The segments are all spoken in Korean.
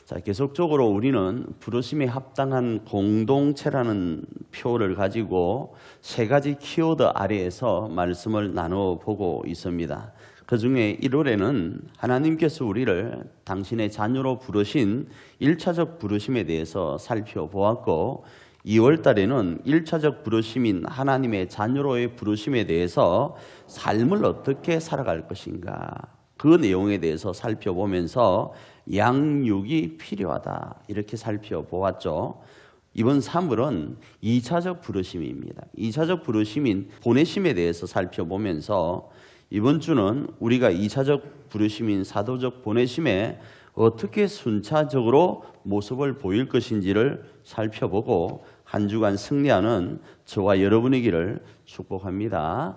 자, 계속적으로 우리는 부르심에 합당한 공동체라는 표를 가지고 세 가지 키워드 아래에서 말씀을 나눠보고 있습니다. 그 중에 1월에는 하나님께서 우리를 당신의 자녀로 부르신 1차적 부르심에 대해서 살펴보았고, 2월 달에는 1차적 부르심인 하나님의 자녀로의 부르심에 대해서 삶을 어떻게 살아갈 것인가, 그 내용에 대해서 살펴보면서 양육이 필요하다 이렇게 살펴보았죠. 이번 3월은 2차적 부르심입니다. 2차적 부르심인 보내심에 대해서 살펴보면서 이번 주는 우리가 2차적 부르심인 사도적 보내심에 어떻게 순차적으로 모습을 보일 것인지를 살펴보고 한 주간 승리하는 저와 여러분이기를 축복합니다.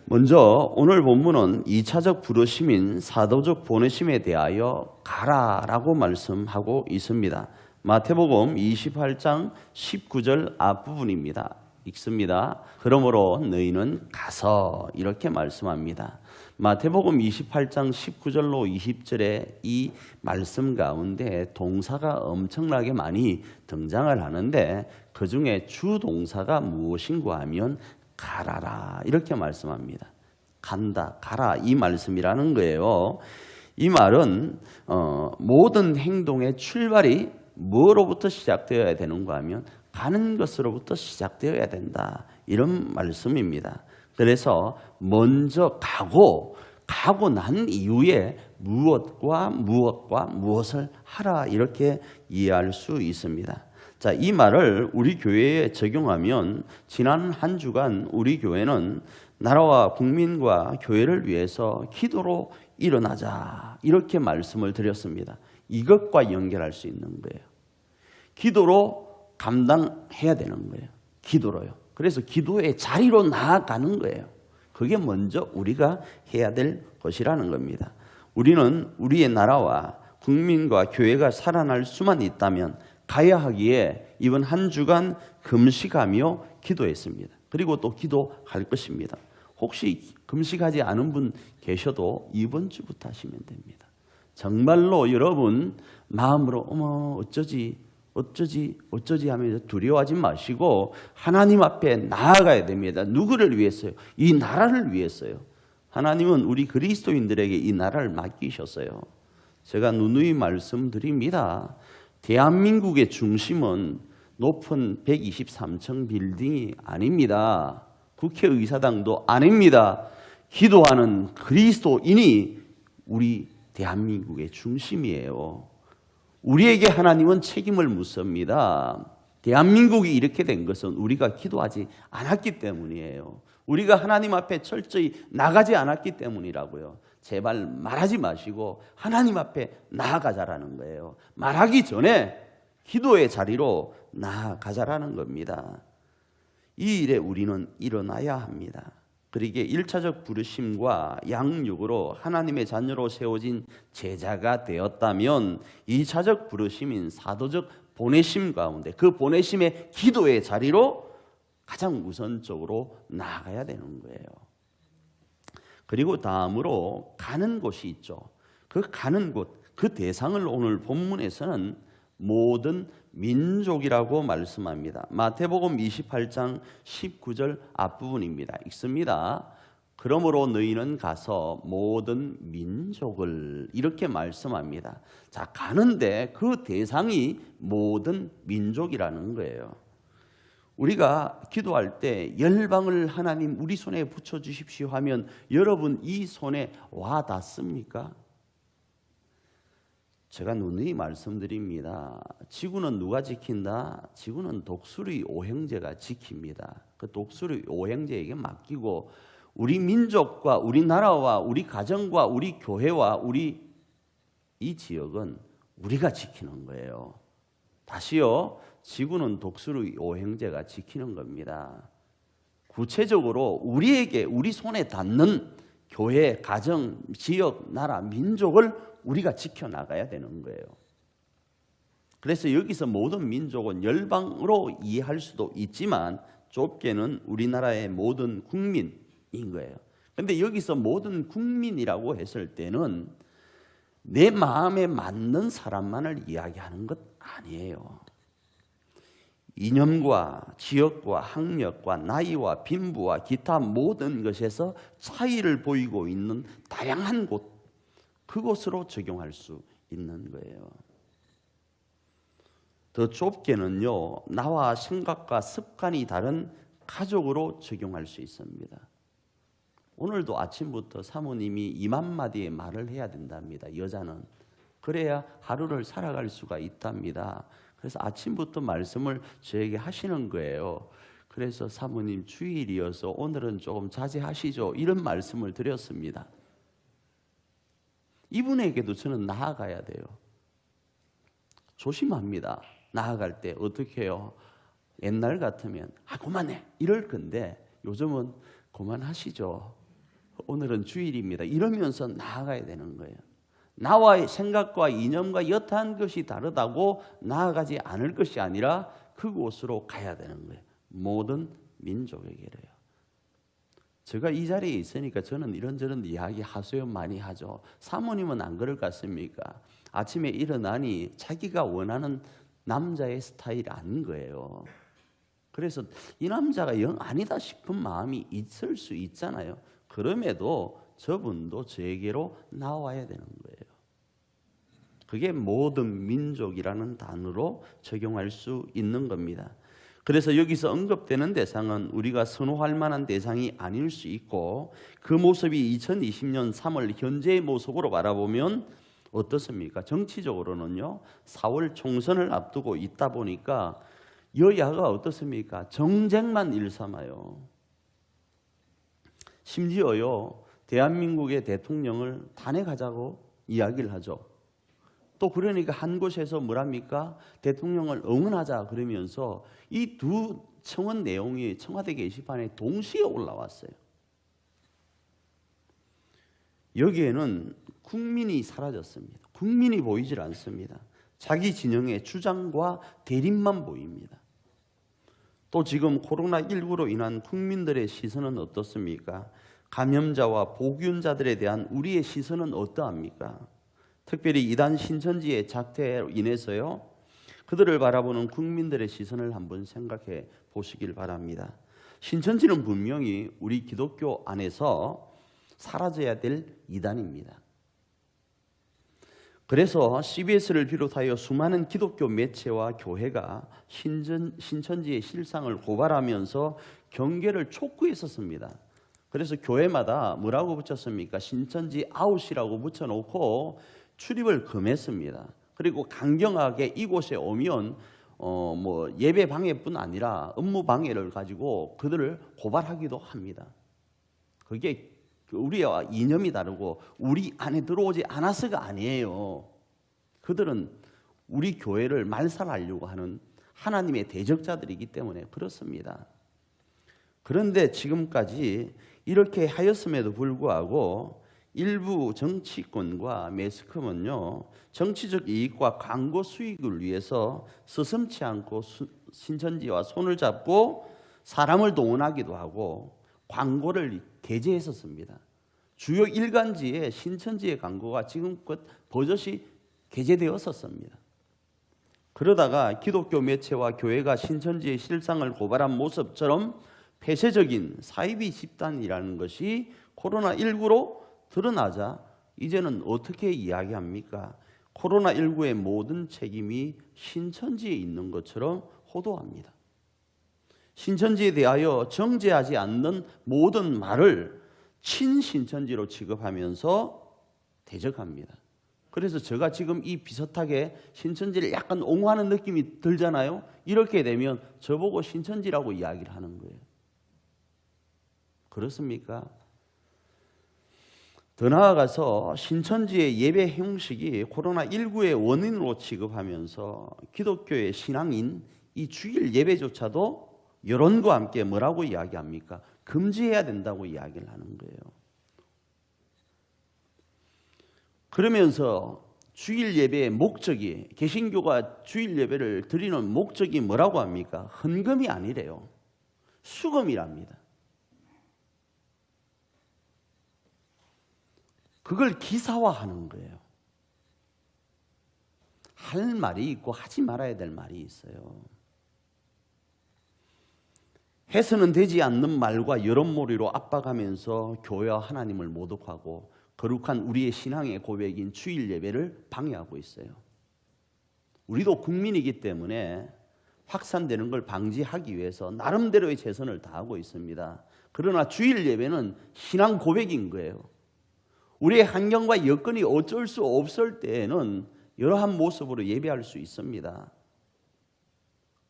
먼저 오늘 본문은 2차적 부르심인 사도적 보내심에 대하여 가라라고 말씀하고 있습니다. 마태복음 28장 19절 앞부분입니다. 읽습니다. 그러므로 너희는 가서, 이렇게 말씀합니다. 마태복음 28장 19절로 20절의 이 말씀 가운데 동사가 엄청나게 많이 등장을 하는데 그 중에 주동사가 무엇인가 하면 가라라 이렇게 말씀합니다. 간다, 가라, 이 말씀이라는 거예요. 이 말은 모든 행동의 출발이 뭐로부터 시작되어야 되는가 하면 가는 것으로부터 시작되어야 된다, 이런 말씀입니다. 그래서 먼저 가고 난 이후에 무엇과 무엇을 하라, 이렇게 이해할 수 있습니다. 자, 이 말을 우리 교회에 적용하면 지난 한 주간 우리 교회는 나라와 국민과 교회를 위해서 기도로 일어나자, 이렇게 말씀을 드렸습니다. 이것과 연결할 수 있는 거예요. 기도로 감당해야 되는 거예요. 기도로요. 그래서 기도의 자리로 나아가는 거예요. 그게 먼저 우리가 해야 될 것이라는 겁니다. 우리는 우리의 나라와 국민과 교회가 살아날 수만 있다면 가야 하기에 이번 한 주간 금식하며 기도했습니다. 그리고 또 기도할 것입니다. 혹시 금식하지 않은 분 계셔도 이번 주부터 하시면 됩니다. 정말로 여러분 마음으로 어쩌지 하면서 두려워하지 마시고 하나님 앞에 나아가야 됩니다. 누구를 위해서요? 이 나라를 위해서요. 하나님은 우리 그리스도인들에게 이 나라를 맡기셨어요. 제가 누누이 말씀드립니다. 대한민국의 중심은 높은 123층 빌딩이 아닙니다. 국회의사당도 아닙니다. 기도하는 그리스도인이 우리 대한민국의 중심이에요. 우리에게 하나님은 책임을 묻습니다. 대한민국이 이렇게 된 것은 우리가 기도하지 않았기 때문이에요. 우리가 하나님 앞에 철저히 나가지 않았기 때문이라고요. 제발 말하지 마시고 하나님 앞에 나아가자라는 거예요. 말하기 전에 기도의 자리로 나아가자라는 겁니다. 이 일에 우리는 일어나야 합니다. 그러기에 1차적 부르심과 양육으로 하나님의 자녀로 세워진 제자가 되었다면 2차적 부르심인 사도적 보내심 가운데 그 보내심의 기도의 자리로 가장 우선적으로 나아가야 되는 거예요. 그리고 다음으로 가는 곳이 있죠. 그 가는 곳, 그 대상을 오늘 본문에서는 모든 민족이라고 말씀합니다. 마태복음 28장 19절 앞부분입니다. 읽습니다. 그러므로 너희는 가서 모든 민족을, 이렇게 말씀합니다. 자, 가는데 그 대상이 모든 민족이라는 거예요. 우리가 기도할 때 열방을 하나님 우리 손에 붙여주십시오 하면 여러분 이 손에 와 닿습니까? 제가 누누이 말씀드립니다. 지구는 누가 지킨다? 지구는 독수리 오행제가 지킵니다. 그 독수리 오행제에게 맡기고 우리 민족과 우리 나라와 우리 가정과 우리 교회와 우리 이 지역은 우리가 지키는 거예요. 다시요. 지구는 독수리 오행제가 지키는 겁니다. 구체적으로 우리에게 우리 손에 닿는 교회, 가정, 지역, 나라, 민족을 우리가 지켜나가야 되는 거예요. 그래서 여기서 모든 민족은 열방으로 이해할 수도 있지만 좁게는 우리나라의 모든 국민인 거예요. 그런데 여기서 모든 국민이라고 했을 때는 내 마음에 맞는 사람만을 이야기하는 것 아니에요. 이념과 지역과 학력과 나이와 빈부와 기타 모든 것에서 차이를 보이고 있는 다양한 곳, 그곳으로 적용할 수 있는 거예요. 더 좁게는요, 나와 생각과 습관이 다른 가족으로 적용할 수 있습니다. 오늘도 아침부터 사모님이 2만 마디의 말을 해야 된답니다. 여자는. 그래야 하루를 살아갈 수가 있답니다. 그래서 아침부터 말씀을 저에게 하시는 거예요. 그래서 사모님 주일이어서 오늘은 조금 자제하시죠. 이런 말씀을 드렸습니다. 이분에게도 저는 나아가야 돼요. 조심합니다. 나아갈 때 어떻게 해요? 옛날 같으면 그만해 이럴 건데 요즘은 그만하시죠. 오늘은 주일입니다. 이러면서 나아가야 되는 거예요. 나와의 생각과 이념과 여타한 것이 다르다고 나아가지 않을 것이 아니라 그곳으로 가야 되는 거예요. 모든 민족에게로요. 제가 이 자리에 있으니까 저는 이런저런 이야기 하소연 많이 하죠. 사모님은 안 그럴 것 같습니까? 아침에 일어나니 자기가 원하는 남자의 스타일이 아닌 거예요. 그래서 이 남자가 영 아니다 싶은 마음이 있을 수 있잖아요. 그럼에도 저분도 저에게로 나와야 되는 거예요. 그게 모든 민족이라는 단어로 적용할 수 있는 겁니다. 그래서 여기서 언급되는 대상은 우리가 선호할 만한 대상이 아닐 수 있고, 그 모습이 2020년 3월 현재의 모습으로 바라보면 어떻습니까? 정치적으로는요, 4월 총선을 앞두고 있다 보니까 여야가 어떻습니까? 정쟁만 일삼아요. 심지어요, 대한민국의 대통령을 탄핵하자고 이야기를 하죠. 또 그러니까 한 곳에서 뭐랍니까? 대통령을 응원하자 그러면서 이 두 청원 내용이 청와대 게시판에 동시에 올라왔어요. 여기에는 국민이 사라졌습니다. 국민이 보이질 않습니다. 자기 진영의 주장과 대립만 보입니다. 또 지금 코로나19로 인한 국민들의 시선은 어떻습니까? 감염자와 복균자들에 대한 우리의 시선은 어떠합니까? 특별히 이단 신천지의 작태로 인해서요, 그들을 바라보는 국민들의 시선을 한번 생각해 보시길 바랍니다. 신천지는 분명히 우리 기독교 안에서 사라져야 될 이단입니다. 그래서 CBS를 비롯하여 수많은 기독교 매체와 교회가 신천지의 실상을 고발하면서 경계를 촉구했었습니다. 그래서 교회마다 뭐라고 붙였습니까? 신천지 아웃이라고 붙여놓고 출입을 금했습니다. 그리고 강경하게 이곳에 오면 예배 방해뿐 아니라 업무 방해를 가지고 그들을 고발하기도 합니다. 그게 우리와 이념이 다르고 우리 안에 들어오지 않아서가 아니에요. 그들은 우리 교회를 말살하려고 하는 하나님의 대적자들이기 때문에 그렇습니다. 그런데 지금까지 이렇게 하였음에도 불구하고 일부 정치권과 매스컴은요, 정치적 이익과 광고 수익을 위해서 서슴지 않고 신천지와 손을 잡고 사람을 동원하기도 하고 광고를 게재했었습니다. 주요 일간지에 신천지의 광고가 지금껏 버젓이 게재되었었습니다. 그러다가 기독교 매체와 교회가 신천지의 실상을 고발한 모습처럼 폐쇄적인 사이비 집단이라는 것이 코로나19로 드러나자 이제는 어떻게 이야기합니까? 코로나19의 모든 책임이 신천지에 있는 것처럼 호도합니다. 신천지에 대하여 정죄하지 않는 모든 말을 친신천지로 취급하면서 대적합니다. 그래서 제가 지금 이 비슷하게 신천지를 약간 옹호하는 느낌이 들잖아요. 이렇게 되면 저보고 신천지라고 이야기를 하는 거예요. 그렇습니까? 더 나아가서 신천지의 예배 형식이 코로나19의 원인으로 취급하면서 기독교의 신앙인 이 주일 예배조차도 여론과 함께 뭐라고 이야기합니까? 금지해야 된다고 이야기를 하는 거예요. 그러면서 주일 예배의 목적이, 개신교가 주일 예배를 드리는 목적이 뭐라고 합니까? 헌금이 아니래요. 수금이랍니다. 그걸 기사화하는 거예요. 할 말이 있고 하지 말아야 될 말이 있어요. 해서는 되지 않는 말과 여론몰이로 압박하면서 교회와 하나님을 모독하고 거룩한 우리의 신앙의 고백인 주일 예배를 방해하고 있어요. 우리도 국민이기 때문에 확산되는 걸 방지하기 위해서 나름대로의 최선을 다하고 있습니다. 그러나 주일 예배는 신앙 고백인 거예요. 우리의 환경과 여건이 어쩔 수 없을 때에는 여러한 모습으로 예배할 수 있습니다.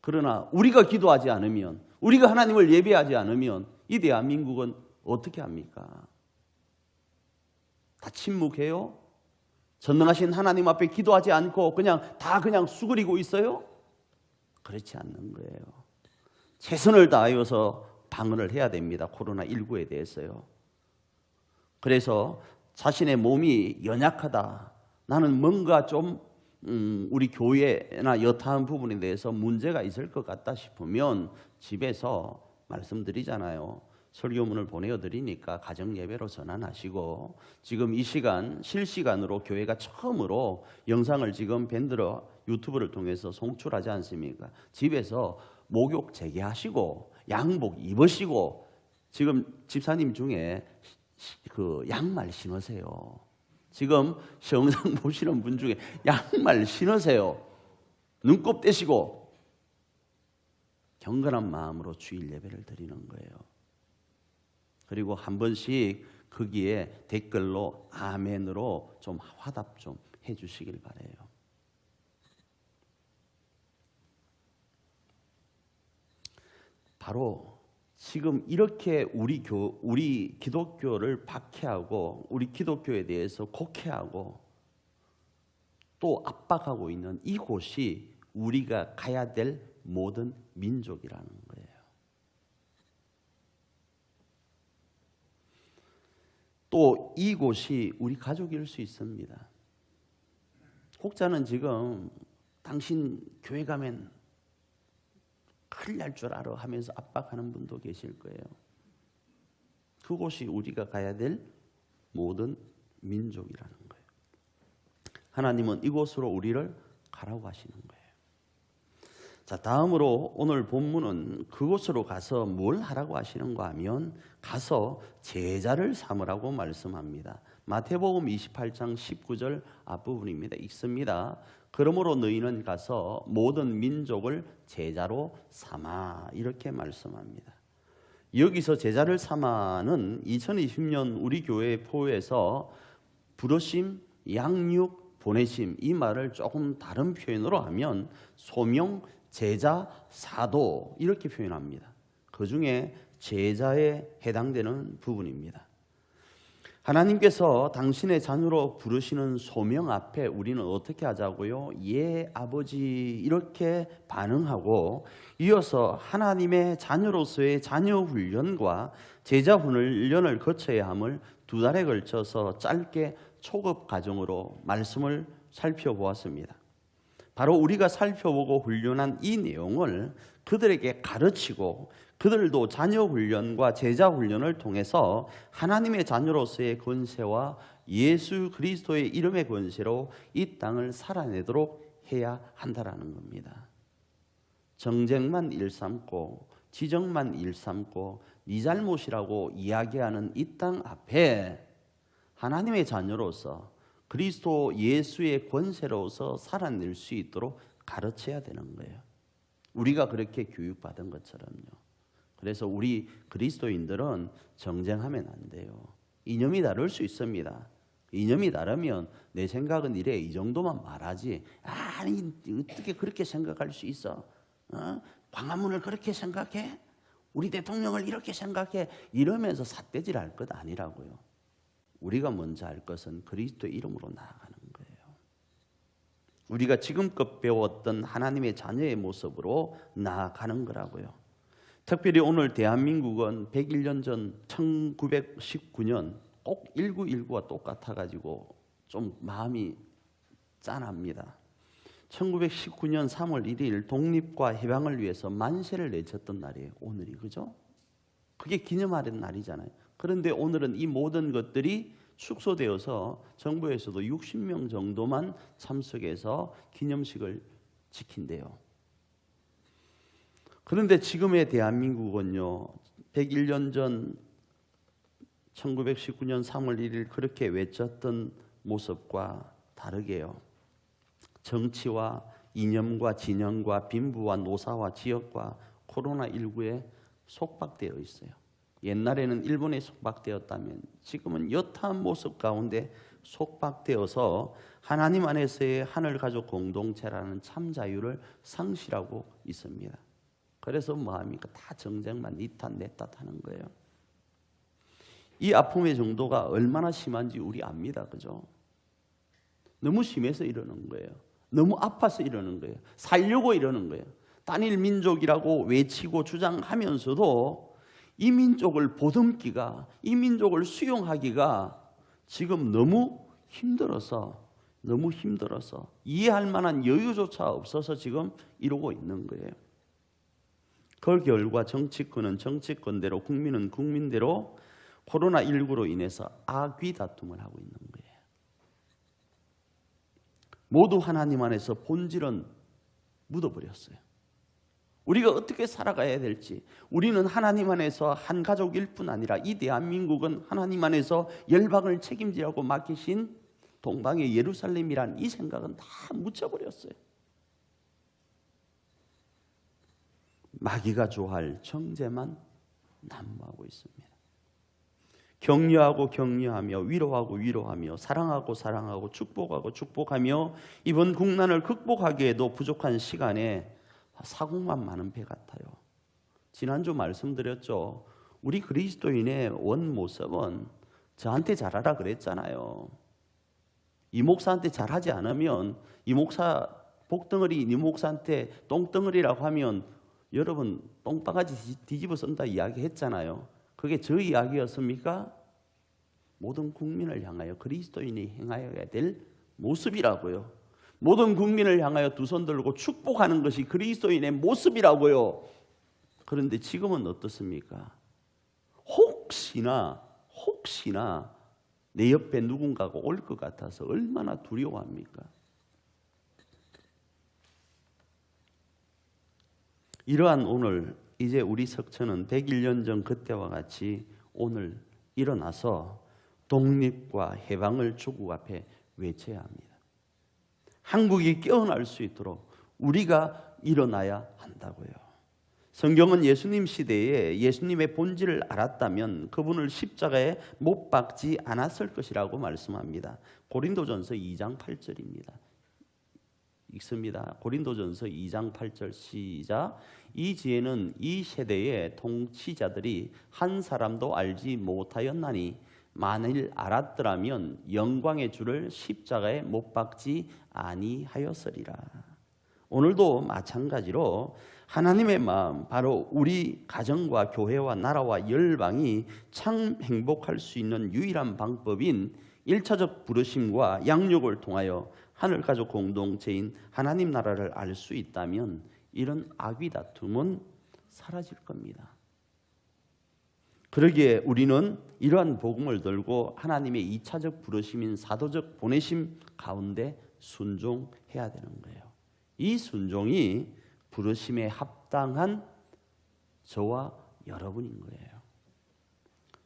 그러나 우리가 기도하지 않으면, 우리가 하나님을 예배하지 않으면 이 대한민국은 어떻게 합니까? 다 침묵해요? 전능하신 하나님 앞에 기도하지 않고 그냥 수그리고 있어요? 그렇지 않는 거예요. 최선을 다하여서 방어를 해야 됩니다. 코로나19에 대해서요. 그래서 자신의 몸이 연약하다, 나는 뭔가 좀 우리 교회나 여타한 부분에 대해서 문제가 있을 것 같다 싶으면 집에서 말씀드리잖아요. 설교문을 보내드리니까 가정예배로 전환하시고, 지금 이 시간 실시간으로 교회가 처음으로 영상을 지금 밴드로 유튜브를 통해서 송출하지 않습니까? 집에서 목욕 재개하시고 양복 입으시고, 지금 집사님 중에 그 양말 신으세요. 지금 영상 보시는 분 중에 양말 신으세요. 눈곱 떼시고 경건한 마음으로 주일 예배를 드리는 거예요. 그리고 한 번씩 거기에 댓글로 아멘으로 좀 화답 좀 해주시길 바라요. 바로 지금 이렇게 우리 기독교를 박해하고 우리 기독교에 대해서 곡해하고 또 압박하고 있는 이곳이 우리가 가야 될 모든 민족이라는 거예요. 또 이곳이 우리 가족일 수 있습니다. 혹자는 지금 당신 교회 가면 큰일 날 줄 알아 하면서 압박하는 분도 계실 거예요. 그곳이 우리가 가야 될 모든 민족이라는 거예요. 하나님은 이곳으로 우리를 가라고 하시는 거예요. 자, 다음으로 오늘 본문은 그곳으로 가서 뭘 하라고 하시는가 하면 가서 제자를 삼으라고 말씀합니다. 마태복음 28장 19절 앞부분입니다. 읽습니다. 그러므로 너희는 가서 모든 민족을 제자로 삼아, 이렇게 말씀합니다. 여기서 제자를 삼아는 2020년 우리 교회 포에서 부르심, 양육, 보내심, 이 말을 조금 다른 표현으로 하면 소명, 제자, 사도, 이렇게 표현합니다. 그 중에 제자에 해당되는 부분입니다. 하나님께서 당신의 자녀로 부르시는 소명 앞에 우리는 어떻게 하자고요? 예, 아버지, 이렇게 반응하고, 이어서 하나님의 자녀로서의 자녀 훈련과 제자 훈련을 거쳐야 함을 2달에 걸쳐서 짧게 초급 과정으로 말씀을 살펴보았습니다. 바로 우리가 살펴보고 훈련한 이 내용을 그들에게 가르치고, 그들도 자녀 훈련과 제자 훈련을 통해서 하나님의 자녀로서의 권세와 예수 그리스도의 이름의 권세로 이 땅을 살아내도록 해야 한다라는 겁니다. 정쟁만 일삼고 지정만 일삼고 네 잘못이라고 이야기하는 이 땅 앞에 하나님의 자녀로서 그리스도 예수의 권세로서 살아낼 수 있도록 가르쳐야 되는 거예요. 우리가 그렇게 교육받은 것처럼요. 그래서 우리 그리스도인들은 정쟁하면 안 돼요. 이념이 다를 수 있습니다. 이념이 다르면 내 생각은 이래, 이 정도만 말하지, 아니 어떻게 그렇게 생각할 수 있어? 광화문을 그렇게 생각해? 우리 대통령을 이렇게 생각해? 이러면서 삿대질 할 것 아니라고요. 우리가 먼저 할 것은 그리스도의 이름으로 나아가는 거예요. 우리가 지금껏 배웠던 하나님의 자녀의 모습으로 나아가는 거라고요. 특별히 오늘 대한민국은 101년 전 1919년 꼭 1919와 똑같아가지고 좀 마음이 짠합니다. 1919년 3월 1일 독립과 해방을 위해서 만세를 내쳤던 날이에요. 오늘이, 그죠? 그게 기념하는 날이잖아요. 그런데 오늘은 이 모든 것들이 축소되어서 정부에서도 60명 정도만 참석해서 기념식을 지킨대요. 그런데 지금의 대한민국은요, 101년 전 1919년 3월 1일 그렇게 외쳤던 모습과 다르게요. 정치와 이념과 진영과 빈부와 노사와 지역과 코로나19에 속박되어 있어요. 옛날에는 일본에 속박되었다면 지금은 여타한 모습 가운데 속박되어서 하나님 안에서의 하늘가족 공동체라는 참 자유를 상실하고 있습니다. 그래서 뭐합니까? 다 정쟁만 니탓 내탓 하는 거예요. 이 아픔의 정도가 얼마나 심한지 우리 압니다. 그죠? 너무 심해서 이러는 거예요. 너무 아파서 이러는 거예요. 살려고 이러는 거예요. 단일 민족이라고 외치고 주장하면서도 이 민족을 보듬기가, 이 민족을 수용하기가 지금 너무 힘들어서 이해할 만한 여유조차 없어서 지금 이러고 있는 거예요. 그 결과 정치권은 정치권대로, 국민은 국민대로 코로나19로 인해서 악귀 다툼을 하고 있는 거예요. 모두 하나님 안에서 본질은 묻어버렸어요. 우리가 어떻게 살아가야 될지, 우리는 하나님 안에서 한 가족일 뿐 아니라 이 대한민국은 하나님 안에서 열방을 책임지라고 맡기신 동방의 예루살렘이란 이 생각은 다 묻혀버렸어요. 마귀가 좋아할 정죄만 난무하고 있습니다. 격려하고 격려하며 위로하고 위로하며 사랑하고 사랑하고 축복하고 축복하며 이번 국난을 극복하기에도 부족한 시간에 사고만 많은 배 같아요. 지난주 말씀드렸죠. 우리 그리스도인의 원 모습은 저한테 잘하라 그랬잖아요. 이 목사한테 잘하지 않으면 이 목사 복덩어리 이 목사한테 똥덩어리라고 하면 여러분 똥바가지 뒤집어 쓴다 이야기했잖아요. 그게 저 이야기였습니까? 모든 국민을 향하여 그리스도인이 행하여야 될 모습이라고요. 모든 국민을 향하여 두 손 들고 축복하는 것이 그리스도인의 모습이라고요. 그런데 지금은 어떻습니까? 혹시나 내 옆에 누군가가 올 것 같아서 얼마나 두려워합니까? 이러한 오늘 이제 우리 석천은 101년 전 그때와 같이 오늘 일어나서 독립과 해방을 조국 앞에 외쳐야 합니다. 한국이 깨어날 수 있도록 우리가 일어나야 한다고요. 성경은 예수님 시대에 예수님의 본질을 알았다면 그분을 십자가에 못 박지 않았을 것이라고 말씀합니다. 고린도전서 2장 8절입니다. 읽습니다. 고린도전서 2장 8절 시작. 이 지혜는 이 세대의 통치자들이 한 사람도 알지 못하였나니 만일 알았더라면 영광의 주를 십자가에 못 박지 아니하였으리라. 오늘도 마찬가지로 하나님의 마음, 바로 우리 가정과 교회와 나라와 열방이 참 행복할 수 있는 유일한 방법인 1차적 부르심과 양육을 통하여 하늘가족 공동체인 하나님 나라를 알 수 있다면 이런 악의 다툼은 사라질 겁니다. 그러기에 우리는 이러한 복음을 들고 하나님의 2차적 부르심인 사도적 보내심 가운데 순종해야 되는 거예요. 이 순종이 부르심에 합당한 저와 여러분인 거예요.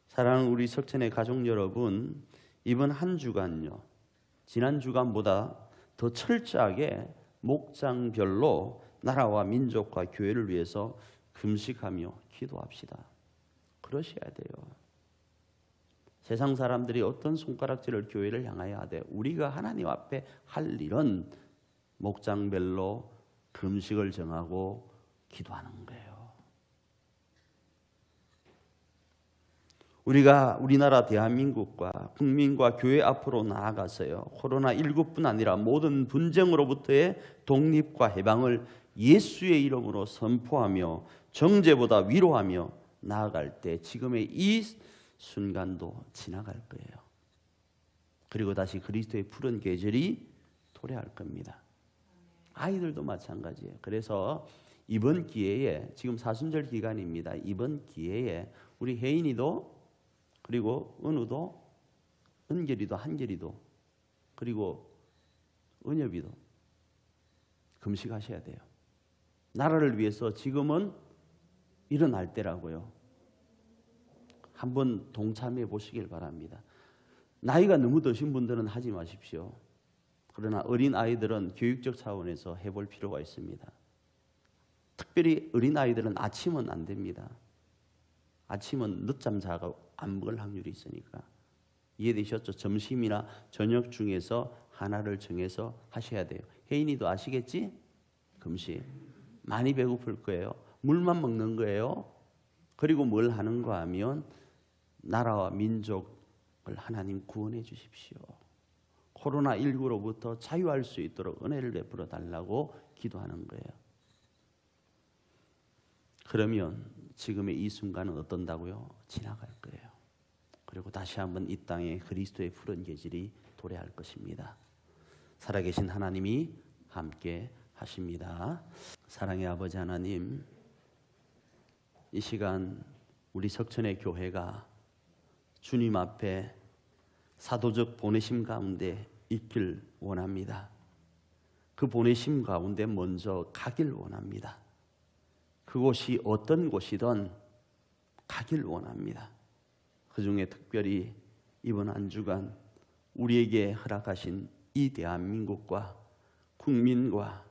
사랑하는 우리 석천의 가족 여러분, 이번 한 주간요, 지난 주간보다 더 철저하게 목장별로 나라와 민족과 교회를 위해서 금식하며 기도합시다. 그러셔야 돼요. 세상 사람들이 어떤 손가락질을 교회를 향하여 하되 우리가 하나님 앞에 할 일은 목장별로 금식을 정하고 기도하는 거예요. 우리가 우리나라 대한민국과 국민과 교회 앞으로 나아가서요, 코로나19뿐 아니라 모든 분쟁으로부터의 독립과 해방을 예수의 이름으로 선포하며 정죄보다 위로하며 나아갈 때 지금의 이 순간도 지나갈 거예요. 그리고 다시 그리스도의 푸른 계절이 도래할 겁니다. 아이들도 마찬가지예요. 그래서 이번 기회에, 지금 사순절 기간입니다. 이번 기회에 우리 혜인이도 그리고 은우도 은결이도 한결이도 그리고 은엽이도 금식하셔야 돼요. 나라를 위해서 지금은 일어날 때라고요. 한번 동참해 보시길 바랍니다. 나이가 너무 드신 분들은 하지 마십시오. 그러나 어린 아이들은 교육적 차원에서 해볼 필요가 있습니다. 특별히 어린 아이들은 아침은 안 됩니다. 아침은 늦잠 자고 안 먹을 확률이 있으니까. 이해되셨죠? 점심이나 저녁 중에서 하나를 정해서 하셔야 돼요. 혜인이도 아시겠지? 금식. 많이 배고플 거예요. 물만 먹는 거예요. 그리고 뭘 하는가 하면 나라와 민족을 하나님 구원해 주십시오. 코로나19로부터 자유할 수 있도록 은혜를 베풀어 달라고 기도하는 거예요. 그러면 지금의 이 순간은 어떤다고요? 지나갈 거예요. 그리고 다시 한번 이 땅에 그리스도의 푸른 계절이 도래할 것입니다. 살아계신 하나님이 함께 하십니다. 사랑의 아버지 하나님, 이 시간 우리 석천의 교회가 주님 앞에 사도적 보내심 가운데 있길 원합니다. 그 보내심 가운데 먼저 가길 원합니다. 그곳이 어떤 곳이든 가길 원합니다. 그 중에 특별히 이번 한 주간 우리에게 허락하신 이 대한민국과 국민과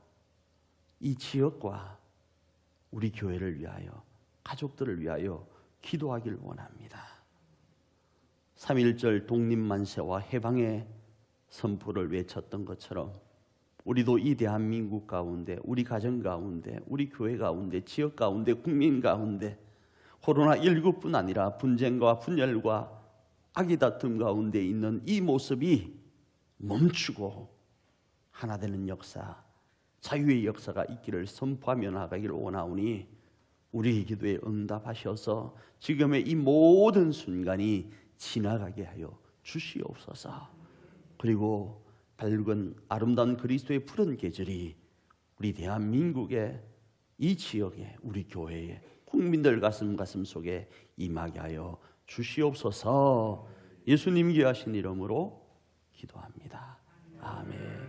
이 지역과 우리 교회를 위하여, 가족들을 위하여 기도하길 원합니다. 3.1절 독립만세와 해방의 선포를 외쳤던 것처럼 우리도 이 대한민국 가운데, 우리 가정 가운데, 우리 교회 가운데, 지역 가운데, 국민 가운데 코로나19뿐 아니라 분쟁과 분열과 악의 다툼 가운데 있는 이 모습이 멈추고 하나 되는 역사, 자유의 역사가 있기를 선포하며 나가기를 원하오니 우리의 기도에 응답하셔서 지금의 이 모든 순간이 지나가게 하여 주시옵소서. 그리고 밝은 아름다운 그리스도의 푸른 계절이 우리 대한민국의 이 지역에, 우리 교회에, 국민들 가슴 속에 임하게 하여 주시옵소서. 예수님 귀하신 이름으로 기도합니다. 아멘.